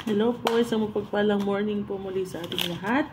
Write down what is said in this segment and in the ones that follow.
Hello po, isang mapagpalang morning po muli sa ating lahat.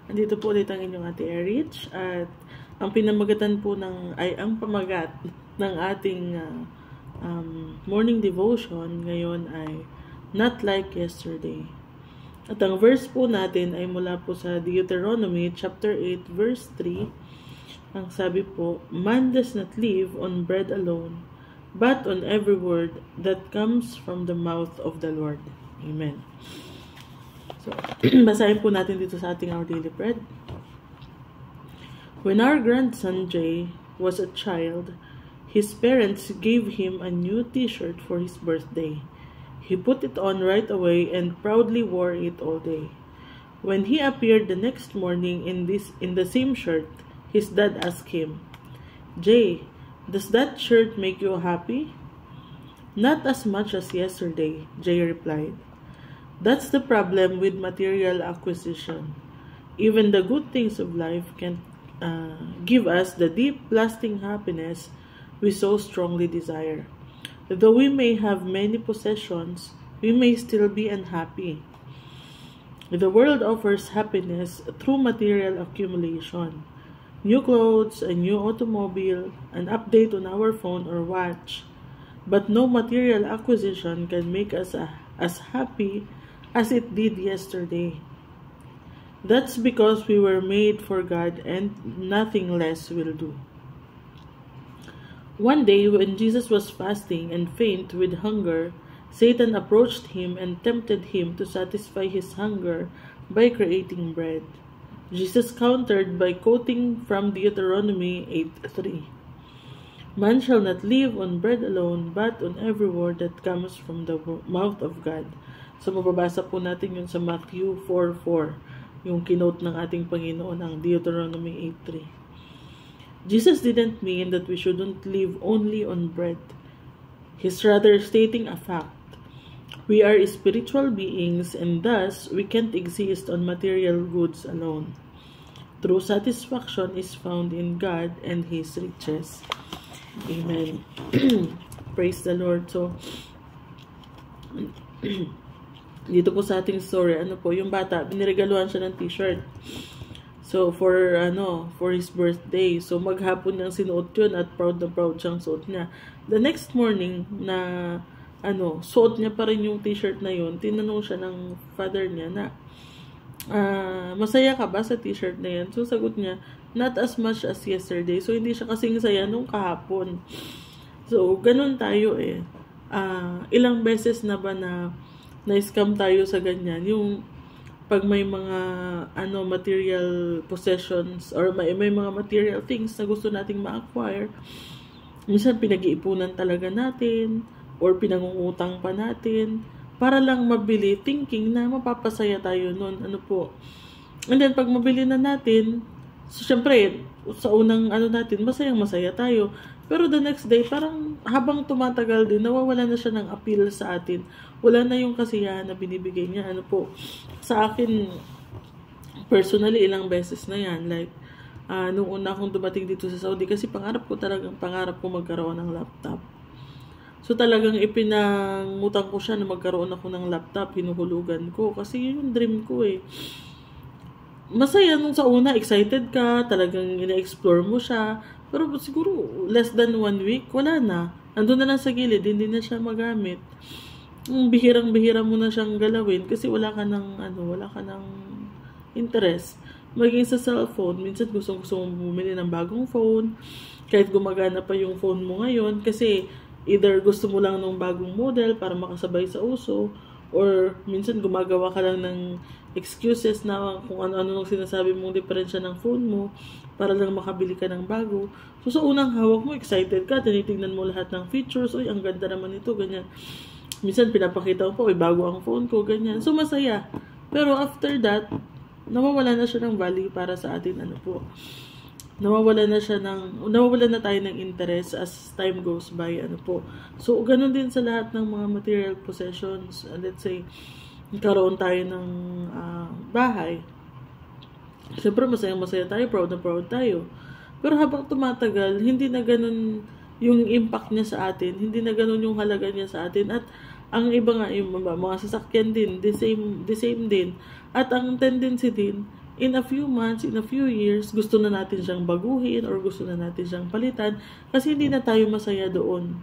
Nandito po ulit ang inyong Ate Erich at ang pinamagatan po ang pamagat ng ating morning devotion ngayon ay Not Like Yesterday. At ang verse po natin ay mula po sa Deuteronomy chapter 8 verse 3. Ang sabi po, "Man does not live on bread alone, but on every word that comes from the mouth of the Lord." Amen. So, basahin po natin dito sa ating Our Daily Bread. When our grandson Jay was a child, his parents gave him a new t-shirt for his birthday. He put it on right away and proudly wore it all day. When he appeared the next morning in the same shirt, his dad asked him, "Jay, does that shirt make you happy?" "Not as much as yesterday," Jay replied. That's the problem with material acquisition. Even the good things of life can't give us the deep, lasting happiness we so strongly desire. Though we may have many possessions, we may still be unhappy. The world offers happiness through material accumulation. New clothes, a new automobile, an update on our phone or watch. But no material acquisition can make us as happy as it did yesterday. That's because we were made for God and nothing less will do. One day when Jesus was fasting and faint with hunger, Satan approached him and tempted him to satisfy his hunger by creating bread. Jesus countered by quoting from Deuteronomy 8:3. "Man shall not live on bread alone, but on every word that comes from the mouth of God." So, mababasa po natin yun sa Matthew 4:4, yung kinote ng ating Panginoon, ang Deuteronomy 8:3. Jesus didn't mean that we shouldn't live only on bread. He's rather stating a fact. We are spiritual beings and thus we can't exist on material goods alone. True satisfaction is found in God and His riches. Amen. Praise the Lord. So, dito po sa ating story, yung bata, biniregaluhan siya ng t-shirt. So, for his birthday. So, maghapon niyang sinuot yun at proud na proud siyang suot niya. The next morning, suot niya pa rin yung t-shirt na yun. Tinanong siya ng father niya na, "Masaya ka ba sa t-shirt na yan?" So, sagot niya, "Not as much as yesterday." So, hindi siya kasing saya nung kahapon. So, ganun tayo eh. Ilang beses na ba na-scam tayo sa ganyan? Yung pag may mga material possessions or may mga material things na gusto nating ma-acquire, minsan pinag-iipunan talaga natin or pinangungutang pa natin para lang mabili, thinking na mapapasaya tayo nun. And then pag mabili na natin, so syempre sa unang natin, masayang-masaya tayo. Pero the next day, parang habang tumatagal din, nawawala na siya ng appeal sa atin. Wala na yung kasiyahan na binibigay niya. Sa akin, personally, ilang beses na yan. Like, nung una akong dumating dito sa Saudi, kasi pangarap ko magkaroon ng laptop. So talagang ipinangutang ko siya na magkaroon ako ng laptop, hinuhulugan ko. Kasi yun yung dream ko eh. Masaya nung sa una, excited ka, talagang ina-explore mo siya. Pero siguro, less than 1 week, wala na. Andun na lang sa gilid, hindi na siya magamit. Bihirang-bihira mo na siyang galawin kasi wala ka ng interest. Maging sa cellphone, minsan gusto mong bumili ng bagong phone, kahit gumagana pa yung phone mo ngayon, kasi either gusto mo lang ng bagong model para makasabay sa uso, or minsan gumagawa ka lang ng excuses na kung ano-ano nung sinasabi mong diferensya ng phone mo para lang makabili ka ng bago. So sa unang hawak mo, excited ka, tinitingnan mo lahat ng features, "Uy, ang ganda naman ito," ganyan. Minsan pinapakita ko pa, bago ang phone ko, ganyan. So masaya. Pero after that, nawawala na siya ng value para sa atin, nawawala na tayo ng interest as time goes by, So, ganun din sa lahat ng mga material possessions. Let's say, karoon tayo ng bahay. Siyempre, masaya tayo, proud na proud tayo. Pero habang tumatagal, hindi na ganun yung impact niya sa atin, hindi na ganun yung halaga niya sa atin, at Ang iba nga, yung mga sasakyan din, the same din. At ang tendency din, in a few months, in a few years, gusto na natin siyang baguhin or gusto na natin siyang palitan kasi hindi na tayo masaya doon.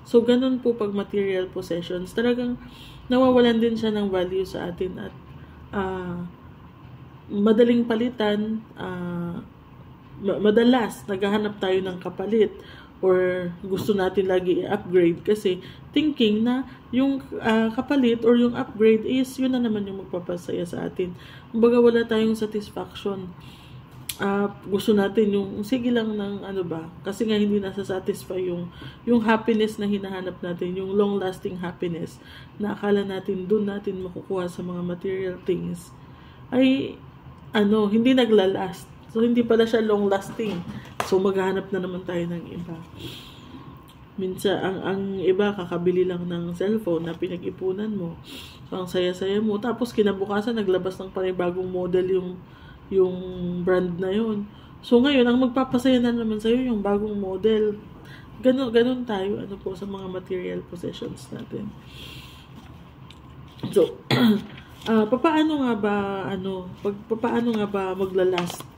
So, ganun po pag material possessions. Talagang nawawalan din siya ng value sa atin at madaling palitan, madalas naghahanap tayo ng kapalit or gusto natin lagi i-upgrade kasi thinking na yung kapalit or yung upgrade is yun na naman yung magpapasaya sa atin. Kumbaga wala tayong satisfaction. Gusto natin yung sige lang ng ano ba, kasi nga hindi nasa-satisfy yung happiness na hinahanap natin, yung long-lasting happiness na akala natin doon natin makukuha sa mga material things ay hindi naglalast. So, hindi pala siya long-lasting. So, maghahanap na naman tayo ng iba. Minsan, ang iba, kakabili lang ng cellphone na pinag-ipunan mo. So, ang saya-saya mo. Tapos, kinabukasan, naglabas ng panibagong model yung brand na yun. So, ngayon, ang magpapasaya na naman sa'yo yung bagong model. Ganun tayo, sa mga material possessions natin. So, paano nga ba maglalast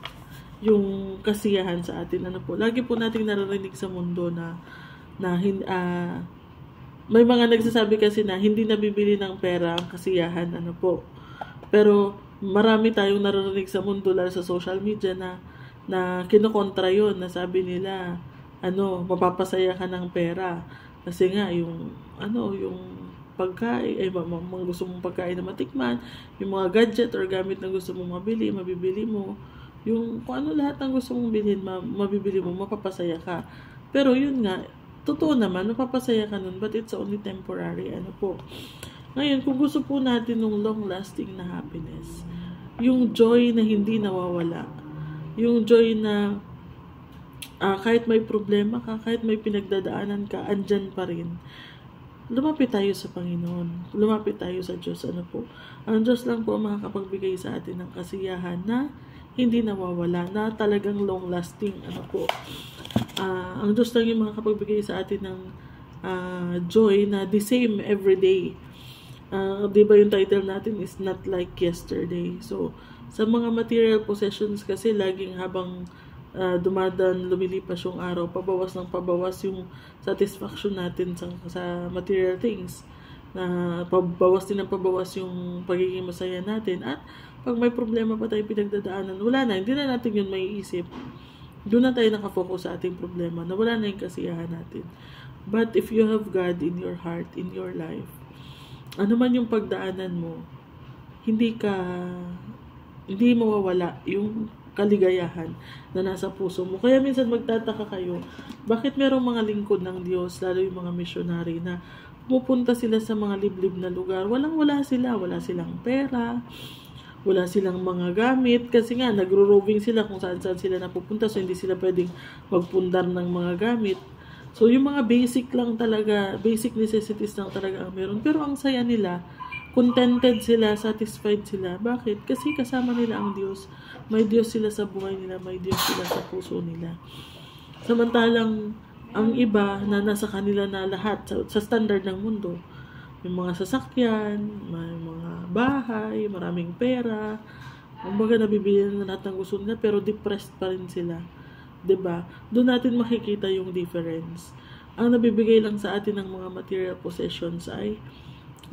yung kasiyahan sa atin, lagi po nating naririnig sa mundo na may mga nagsasabi kasi na hindi nabibili ng pera ang kasiyahan, pero marami tayong naririnig sa mundo, lalo sa social media na kinokontra yun, na sabi nila, mapapasaya ka ng pera, kasi nga, yung pagkain, mga gusto mong pagkain na matikman, yung mga gadget or gamit na gusto mong mabibili mo, yung kung ano lahat ng gusto mong bilhin, mabibili mo, mapapasaya ka. Pero yun nga, totoo naman, mapapasaya ka nun, but it's only temporary, Ngayon, kung gusto po natin ng long-lasting na happiness, yung joy na hindi nawawala, yung joy na kahit may problema ka, kahit may pinagdadaanan ka, andyan pa rin. Lumapit tayo sa Panginoon. Lumapit tayo sa Diyos. Ang Diyos lang po ang makakapagbigay sa atin ng kasiyahan na hindi nawawala, na talagang long-lasting. Ang Diyos lang yung makakapagbigay sa atin ng joy na the same everyday. Diba yung title natin is Not Like Yesterday. So, sa mga material possessions kasi, laging habang lumilipas yung araw, pabawas ng pabawas yung satisfaction natin sa material things, na pabawas din ng pabawas yung pagiging masaya natin, at pag may problema pa tayo pinagdadaanan, wala na, hindi na natin yun maiisip, doon na tayo nakafocus sa ating problema, na wala na yung kasiyahan natin. But if you have God in your heart, in your life, ano man yung pagdaanan mo, hindi mawawala yung kaligayahan na nasa puso mo. Kaya minsan magtataka kayo, bakit merong mga lingkod ng Diyos, lalo yung mga missionary, na pupunta sila sa mga liblib na lugar, wala silang pera, wala silang mga gamit, kasi nga nagro-roving sila kung saan sila napupunta, so hindi sila pwedeng magpundar ng mga gamit. So yung mga basic necessities lang talaga ang meron, pero ang saya nila, contented sila, satisfied sila. Bakit? Kasi kasama nila ang Diyos. May Diyos sila sa buhay nila, may Diyos sila sa puso nila. Samantalang ang iba na nasa kanila na lahat sa standard ng mundo, yung mga sasakyan, may mga bahay, maraming pera, kumbaga nabibili na lahat ng gusto nila, pero depressed pa rin sila. 'Di ba? Doon natin makikita yung difference. Ang nabibigay lang sa atin ng mga material possessions ay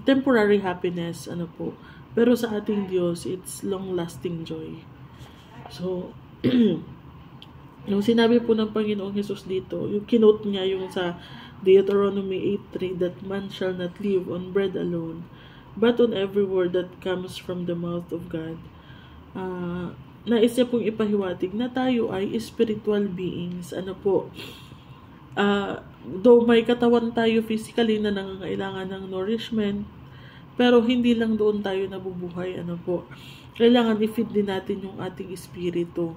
temporary happiness, pero sa ating Diyos, it's long-lasting joy. So, yung sinabi po ng Panginoong Jesus dito, yung kinote niya yung sa Deuteronomy 8:3, that man shall not live on bread alone, but on every word that comes from the mouth of God. Nais niya pong ipahiwatig na tayo ay spiritual beings. Though may katawan tayo physically na nangangailangan ng nourishment, pero hindi lang doon tayo nabubuhay. Kailangan i-feed din natin yung ating espiritu.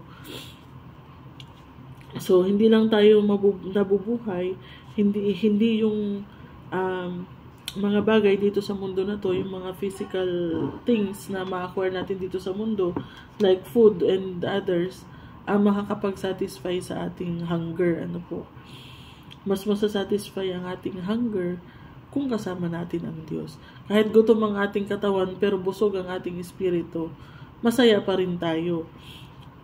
So, hindi lang tayo nabubuhay, hindi yung mga bagay dito sa mundo na to, yung mga physical things na ma-acquire natin dito sa mundo, like food and others, ang makakapag-satisfy sa ating hunger. Mas masasatisfy ang ating hunger kung kasama natin ang Diyos. Kahit gutom ang ating katawan pero busog ang ating espiritu, masaya pa rin tayo.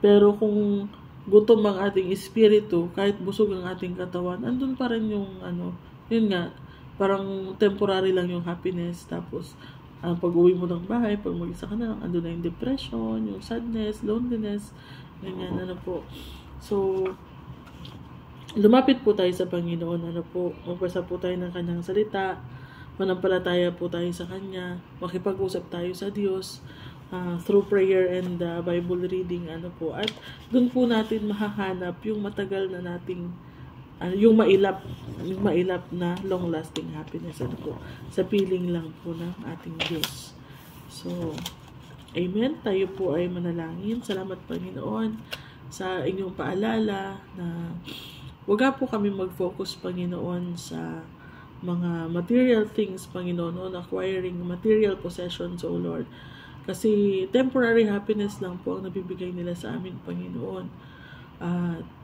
Pero kung gutom ang ating espiritu, kahit busog ang ating katawan, andun pa rin yung yun nga, parang temporary lang yung happiness. Tapos, pag uwi mo ng bahay, pag mag-isa ka na, andun na yung depression, yung sadness, loneliness, ganyan, po. So, lumapit po tayo sa Panginoon, magbasa po tayo ng Kanyang salita, manampalataya po tayo sa Kanya, makipag-usap tayo sa Diyos, through prayer and Bible reading, at doon po natin mahahanap yung matagal na nating yung mailap na long-lasting happiness, sa piling lang po ng ating Diyos. So, amen. Tayo po ay manalangin. Salamat, Panginoon, sa inyong paalala na wag po kami mag-focus, Panginoon, sa mga material things, Panginoon, on acquiring material possessions, O Lord. Kasi temporary happiness lang po ang nabibigay nila sa amin, Panginoon.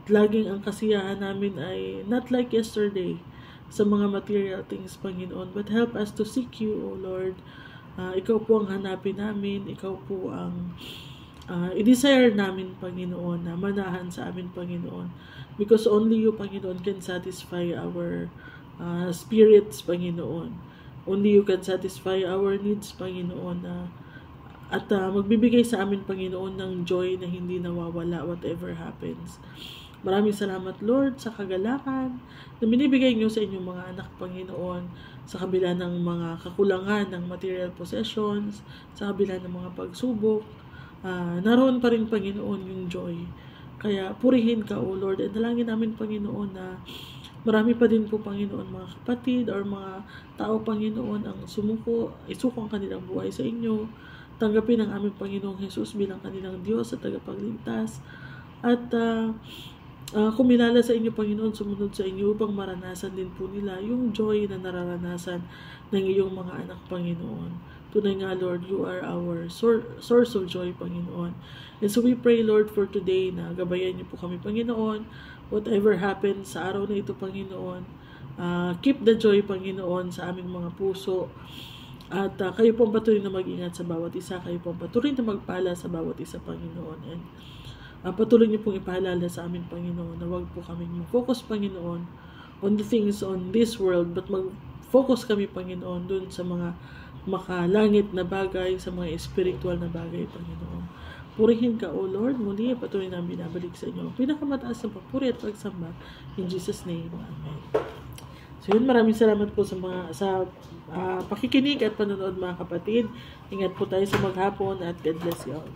Laging ang kasiyahan namin ay not like yesterday sa mga material things, Panginoon. But help us to seek you, O Lord. Ikaw po ang hanapin namin. Ikaw po ang i-desire namin, Panginoon, na manahan sa amin, Panginoon. Because only you, Panginoon, can satisfy our spirits, Panginoon. Only you can satisfy our needs, Panginoon, at magbibigay sa amin, Panginoon, ng joy na hindi nawawala whatever happens. Maraming salamat, Lord, sa kagalakan na binibigay niyo sa inyong mga anak, Panginoon, sa kabila ng mga kakulangan ng material possessions, sa kabila ng mga pagsubok. Naroon pa rin, Panginoon, yung joy. Kaya purihin ka, O Lord, at dalangin namin, Panginoon, na marami pa din po, Panginoon, mga kapatid or mga tao, Panginoon, ang isuko ang kanilang buhay sa inyo. Tanggapin ang aming Panginoong Jesus bilang kanilang Diyos at tagapagligtas. At kumilala sa inyo, Panginoon, sumunod sa inyo upang maranasan din po nila yung joy na nararanasan ng iyong mga anak, Panginoon. Tunay nga, Lord, you are our source of joy, Panginoon. And so we pray, Lord, for today na gabayan niyo po kami, Panginoon. Whatever happens sa araw na ito, Panginoon, keep the joy, Panginoon, sa aming mga puso. At kayo po ang patuloy na mag-ingat sa bawat isa. Kayo po ang patuloy na magpala sa bawat isa, Panginoon. And patuloy niyo pong ipaalala sa amin, Panginoon, na wag po kami mag-focus, Panginoon, on the things on this world, but mag-focus kami, Panginoon, dun sa mga makalangit na bagay, sa mga spiritual na bagay, Panginoon. Purihin ka, O Lord, muli patuloy na binabalik sa inyo pinakamataas na papuri at pagsamba. In Jesus' name, Amen. So yun, maraming salamat po sa pakikinig at panonood, mga kapatid. Ingat po tayo sa maghapon at God bless you all.